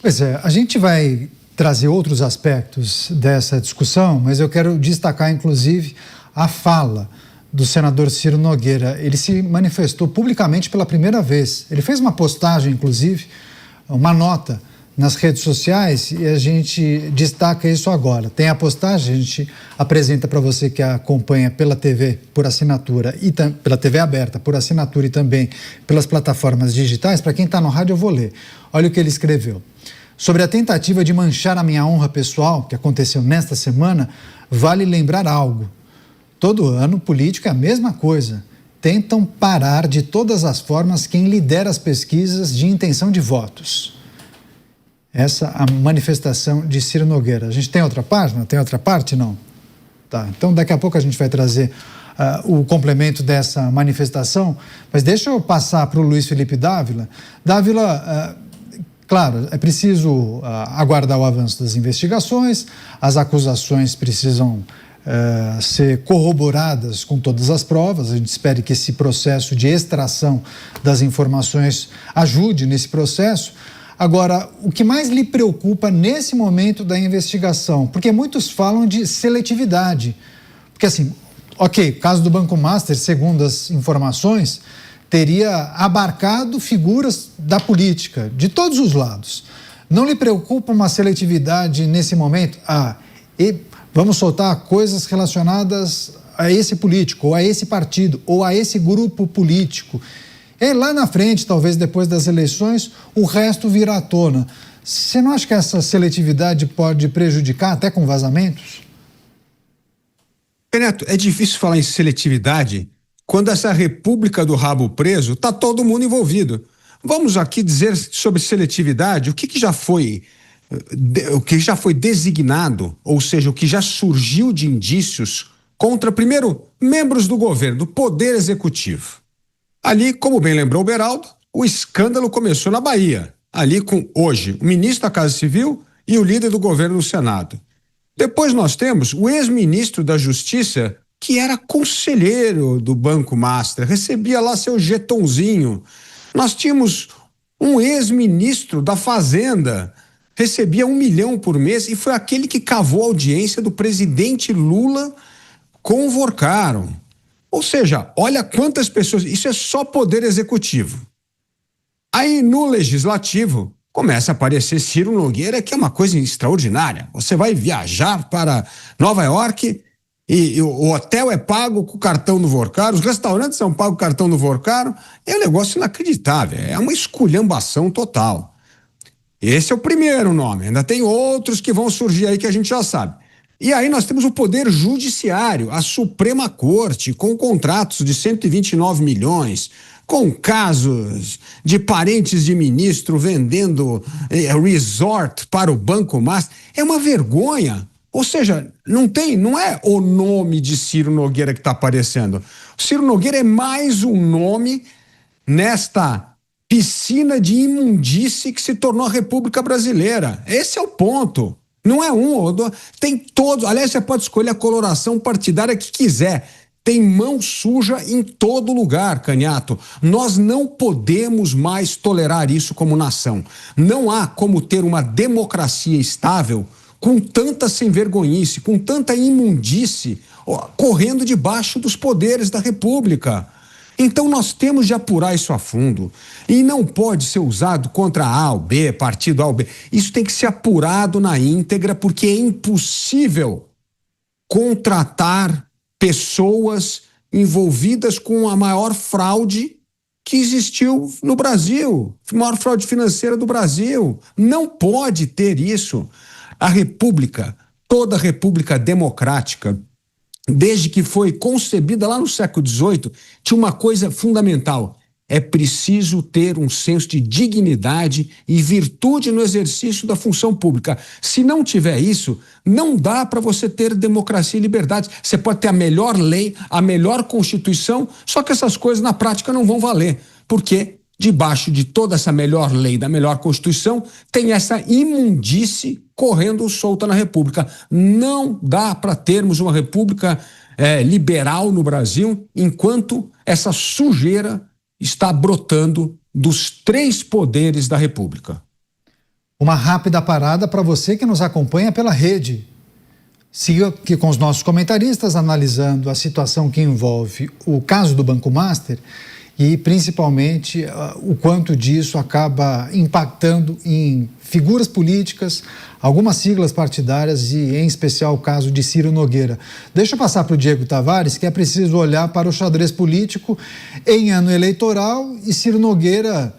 Pois é, a gente vai trazer outros aspectos dessa discussão, mas eu quero destacar, inclusive, a fala do senador Ciro Nogueira. Ele se manifestou publicamente pela primeira vez. Ele fez uma postagem, inclusive, uma nota nas redes sociais, e a gente destaca isso agora. Tem a postagem, a gente apresenta para você que acompanha pela TV por assinatura e pela TV aberta por assinatura e também pelas plataformas digitais. Para quem está no rádio, eu vou ler. Olha o que ele escreveu. Sobre a tentativa de manchar a minha honra pessoal, que aconteceu nesta semana, vale lembrar algo. Todo ano, político é a mesma coisa. Tentam parar de todas as formas quem lidera as pesquisas de intenção de votos. Essa é a manifestação de Ciro Nogueira. A gente tem outra página? Tem outra parte? Não? Tá, então daqui a pouco a gente vai trazer o complemento dessa manifestação, mas deixa eu passar para o Luiz Felipe Dávila. Dávila, claro, é preciso aguardar o avanço das investigações, as acusações precisam ser corroboradas com todas as provas. A gente espera que esse processo de extração das informações ajude nesse processo. Agora, o que mais lhe preocupa nesse momento da investigação? Porque muitos falam de seletividade. Porque assim, ok, o caso do Banco Master, segundo as informações, teria abarcado figuras da política, de todos os lados. Não lhe preocupa uma seletividade nesse momento? E vamos soltar coisas relacionadas a esse político, ou a esse partido, ou a esse grupo político. E lá na frente, talvez depois das eleições, o resto virá à tona. Você não acha que essa seletividade pode prejudicar até com vazamentos? Neto, é difícil falar em seletividade quando essa república do rabo preso está todo mundo envolvido. Vamos aqui dizer sobre seletividade o que já foi designado, ou seja, o que já surgiu de indícios contra, primeiro, membros do governo, do Poder Executivo. Ali, como bem lembrou o Beraldo, o escândalo começou na Bahia, ali com, hoje, o ministro da Casa Civil e o líder do governo no Senado. Depois nós temos o ex-ministro da Justiça, que era conselheiro do Banco Master, recebia lá seu jetonzinho. Nós tínhamos um ex-ministro da Fazenda, recebia 1 milhão por mês e foi aquele que cavou a audiência do presidente Lula com o Vorcaro. Ou seja, olha quantas pessoas, isso é só poder executivo. Aí no legislativo começa a aparecer Ciro Nogueira, que é uma coisa extraordinária. Você vai viajar para Nova York e o hotel é pago com o cartão do Vorcaro, os restaurantes são pagos com o cartão do Vorcaro, é um negócio inacreditável, é uma esculhambação total. Esse é o primeiro nome, ainda tem outros que vão surgir aí que a gente já sabe. E aí nós temos o Poder Judiciário, a Suprema Corte, com contratos de 129 milhões, com casos de parentes de ministro vendendo resort para o Banco Master. É uma vergonha. Ou seja, não é o nome de Ciro Nogueira que está aparecendo. O Ciro Nogueira é mais um nome nesta piscina de imundície que se tornou a República Brasileira. Esse é o ponto. Não é um ou dois, tem todos. Aliás, você pode escolher a coloração partidária que quiser. Tem mão suja em todo lugar, Canhato. Nós não podemos mais tolerar isso como nação. Não há como ter uma democracia estável com tanta sem-vergonhice, com tanta imundície correndo debaixo dos poderes da República. Então nós temos de apurar isso a fundo e não pode ser usado contra A ou B, partido A ou B. Isso tem que ser apurado na íntegra, porque é impossível contratar pessoas envolvidas com a maior fraude que existiu no Brasil, a maior fraude financeira do Brasil. Não pode ter isso. A República, toda República democrática, desde que foi concebida lá no século XVIII, tinha uma coisa fundamental: é preciso ter um senso de dignidade e virtude no exercício da função pública. Se não tiver isso, não dá para você ter democracia e liberdade. Você pode ter a melhor lei, a melhor Constituição, só que essas coisas na prática não vão valer, porque debaixo de toda essa melhor lei, da melhor Constituição, tem essa imundície correndo solta na República. Não dá para termos uma República liberal no Brasil enquanto essa sujeira está brotando dos 3 poderes da República. Uma rápida parada para você que nos acompanha pela rede. Siga aqui com os nossos comentaristas analisando a situação que envolve o caso do Banco Master e principalmente o quanto disso acaba impactando em figuras políticas, algumas siglas partidárias e em especial o caso de Ciro Nogueira. Deixa eu passar para o Diego Tavares, que é preciso olhar para o xadrez político em ano eleitoral e Ciro Nogueira,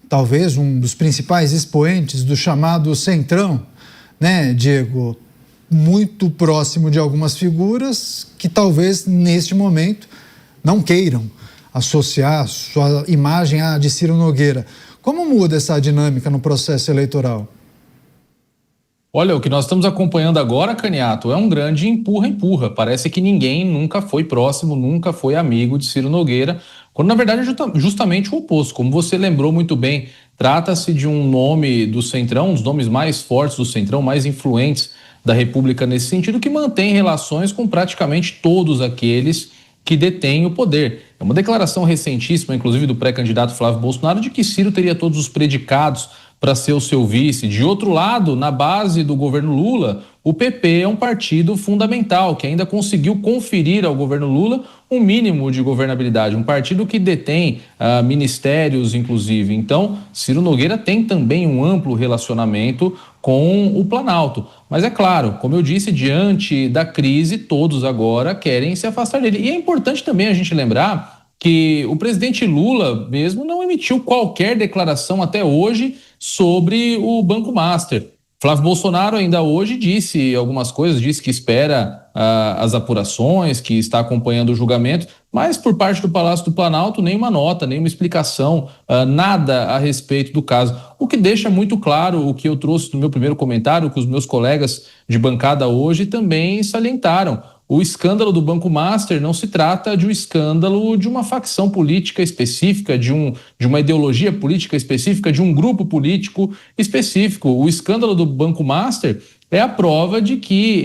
talvez um dos principais expoentes do chamado Centrão, né, Diego? Muito próximo de algumas figuras que talvez neste momento não queiram associar sua imagem à de Ciro Nogueira. Como muda essa dinâmica no processo eleitoral? Olha, o que nós estamos acompanhando agora, Caniato, é um grande empurra-empurra. Parece que ninguém nunca foi próximo, nunca foi amigo de Ciro Nogueira, quando na verdade é justamente o oposto. Como você lembrou muito bem, trata-se de um nome do Centrão, um dos nomes mais fortes do Centrão, mais influentes da República nesse sentido, que mantém relações com praticamente todos aqueles que detêm o poder. É uma declaração recentíssima, inclusive do pré-candidato Flávio Bolsonaro, de que Ciro teria todos os predicados para ser o seu vice. De outro lado, na base do governo Lula, o PP é um partido fundamental, que ainda conseguiu conferir ao governo Lula um mínimo de governabilidade, um partido que detém ministérios, inclusive. Então, Ciro Nogueira tem também um amplo relacionamento com o Planalto. Mas é claro, como eu disse, diante da crise, todos agora querem se afastar dele. E é importante também a gente lembrar que o presidente Lula mesmo não emitiu qualquer declaração até hoje sobre o Banco Master. Flávio Bolsonaro ainda hoje disse algumas coisas, disse que espera as apurações, que está acompanhando o julgamento, mas por parte do Palácio do Planalto nenhuma nota, nenhuma explicação, nada a respeito do caso. O que deixa muito claro o que eu trouxe no meu primeiro comentário, que os meus colegas de bancada hoje também salientaram. O escândalo do Banco Master não se trata de um escândalo de uma facção política específica, de uma ideologia política específica, de um grupo político específico. O escândalo do Banco Master é a prova de que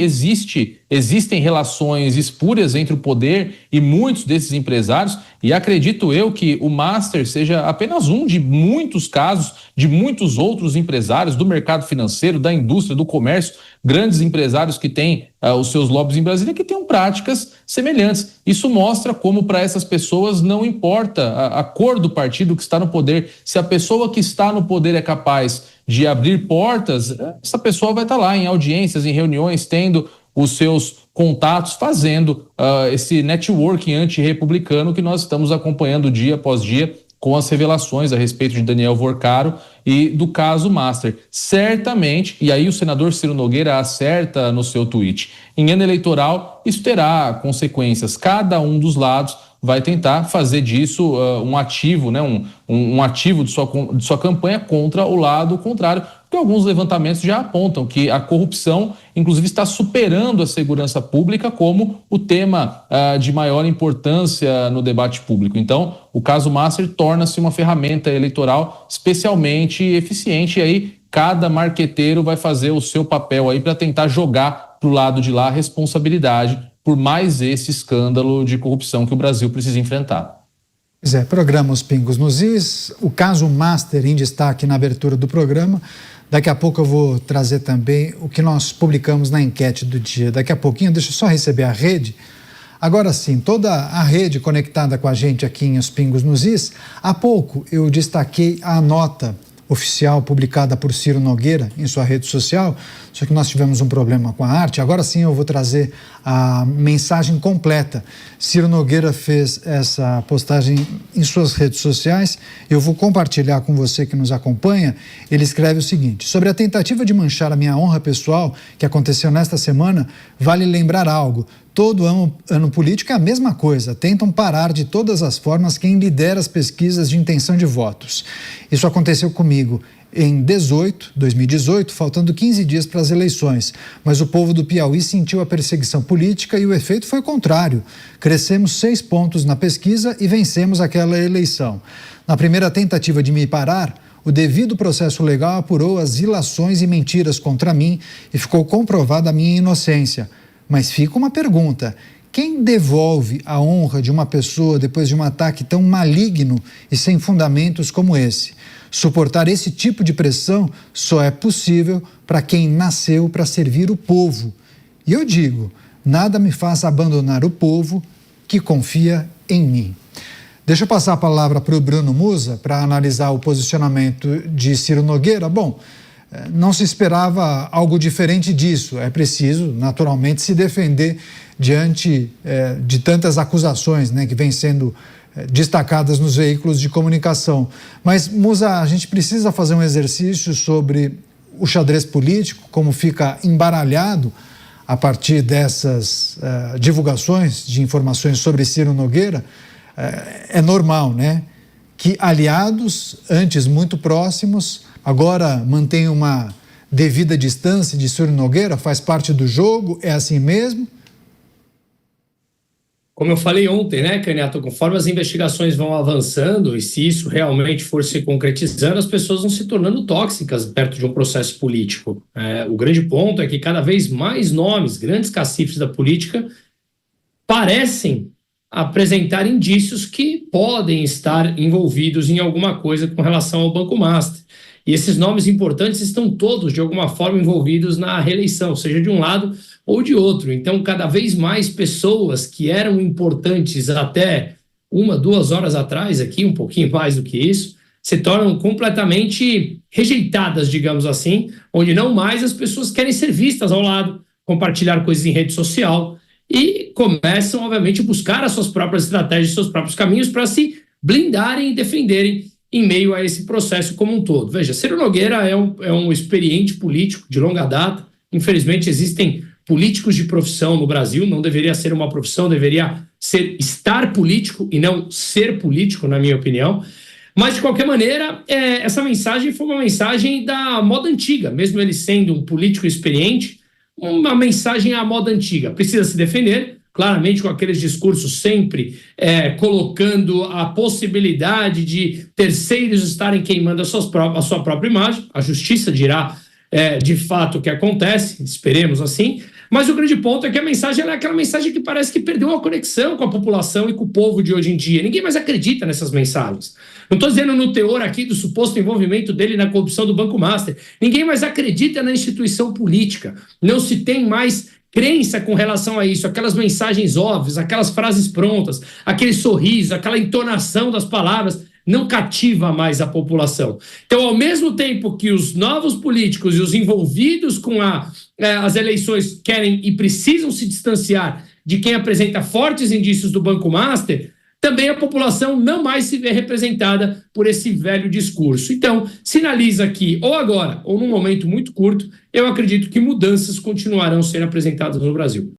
existem relações espúrias entre o poder e muitos desses empresários, e acredito eu que o Master seja apenas um de muitos casos, de muitos outros empresários do mercado financeiro, da indústria, do comércio, grandes empresários que têm os seus lobbies em Brasília, que tenham práticas semelhantes. Isso mostra como para essas pessoas não importa a cor do partido que está no poder. Se a pessoa que está no poder é capaz de abrir portas, essa pessoa vai estar lá em audiências, em reuniões, tendo os seus contatos, fazendo esse networking antirrepublicano que nós estamos acompanhando dia após dia com as revelações a respeito de Daniel Vorcaro e do caso Master. Certamente, e aí o senador Ciro Nogueira acerta no seu tweet, em ano eleitoral isso terá consequências. Cada um dos lados vai tentar fazer disso um ativo, né, um ativo de sua campanha contra o lado contrário, porque alguns levantamentos já apontam que a corrupção, inclusive, está superando a segurança pública como o tema de maior importância no debate público. Então, o caso Master torna-se uma ferramenta eleitoral especialmente eficiente, e aí cada marqueteiro vai fazer o seu papel aí para tentar jogar para o lado de lá a responsabilidade por mais esse escândalo de corrupção que o Brasil precisa enfrentar. Pois é, programa Os Pingos nos Is, o caso Master em destaque na abertura do programa. Daqui a pouco eu vou trazer também o que nós publicamos na enquete do dia. Daqui a pouquinho, deixa eu só receber a rede. Agora sim, toda a rede conectada com a gente aqui em Os Pingos nos Is. Há pouco eu destaquei a nota oficial publicada por Ciro Nogueira em sua rede social, só que nós tivemos um problema com a arte. Agora sim eu vou trazer a mensagem completa. Ciro Nogueira fez essa postagem em suas redes sociais, eu vou compartilhar com você que nos acompanha. Ele escreve o seguinte: sobre a tentativa de manchar a minha honra pessoal que aconteceu nesta semana, vale lembrar algo. Todo ano político é a mesma coisa, tentam parar de todas as formas quem lidera as pesquisas de intenção de votos. Isso aconteceu comigo em 2018, faltando 15 dias para as eleições, mas o povo do Piauí sentiu a perseguição política e o efeito foi contrário. Crescemos 6 pontos na pesquisa e vencemos aquela eleição. Na primeira tentativa de me parar, o devido processo legal apurou as ilações e mentiras contra mim e ficou comprovada a minha inocência. Mas fica uma pergunta: quem devolve a honra de uma pessoa depois de um ataque tão maligno e sem fundamentos como esse? Suportar esse tipo de pressão só é possível para quem nasceu para servir o povo. E eu digo, nada me faz abandonar o povo que confia em mim. Deixa eu passar a palavra para o Bruno Musa para analisar o posicionamento de Ciro Nogueira. Bom, não se esperava algo diferente disso. É preciso, naturalmente, se defender diante de tantas acusações, né, que vêm sendo destacadas nos veículos de comunicação. Mas, Musa, a gente precisa fazer um exercício sobre o xadrez político, como fica embaralhado a partir dessas divulgações de informações sobre Ciro Nogueira. É normal, né, que aliados, antes muito próximos, agora mantêm uma devida distância de Ciro Nogueira? Faz parte do jogo? É assim mesmo? Como eu falei ontem, né, Caniato, conforme as investigações vão avançando e se isso realmente for se concretizando, as pessoas vão se tornando tóxicas perto de um processo político. O grande ponto é que cada vez mais nomes, grandes cacifes da política, parecem apresentar indícios que podem estar envolvidos em alguma coisa com relação ao Banco Master. E esses nomes importantes estão todos, de alguma forma, envolvidos na reeleição, seja de um lado ou de outro. Então, cada vez mais pessoas que eram importantes até 1, 2 horas atrás, aqui um pouquinho mais do que isso, se tornam completamente rejeitadas, digamos assim, onde não mais as pessoas querem ser vistas ao lado, compartilhar coisas em rede social e começam, obviamente, a buscar as suas próprias estratégias, seus próprios caminhos para se blindarem e defenderem em meio a esse processo como um todo. Veja, Ciro Nogueira é um experiente político de longa data. Infelizmente, existem políticos de profissão no Brasil, não deveria ser uma profissão, deveria ser estar político e não ser político, na minha opinião. Mas, de qualquer maneira, essa mensagem foi uma mensagem da moda antiga, mesmo ele sendo um político experiente, uma mensagem à moda antiga. Precisa se defender, claramente com aqueles discursos sempre colocando a possibilidade de terceiros estarem queimando a sua própria imagem. A justiça dirá de fato o que acontece, esperemos assim. Mas o grande ponto é que a mensagem é aquela mensagem que parece que perdeu a conexão com a população e com o povo de hoje em dia. Ninguém mais acredita nessas mensagens. Não estou dizendo no teor aqui do suposto envolvimento dele na corrupção do Banco Master. Ninguém mais acredita na instituição política. Não se tem mais crença com relação a isso. Aquelas mensagens óbvias, aquelas frases prontas, aquele sorriso, aquela entonação das palavras não cativa mais a população. Então, ao mesmo tempo que os novos políticos e os envolvidos com as eleições querem e precisam se distanciar de quem apresenta fortes indícios do Banco Master, também a população não mais se vê representada por esse velho discurso. Então, sinaliza que, ou agora, ou num momento muito curto, eu acredito que mudanças continuarão sendo apresentadas no Brasil.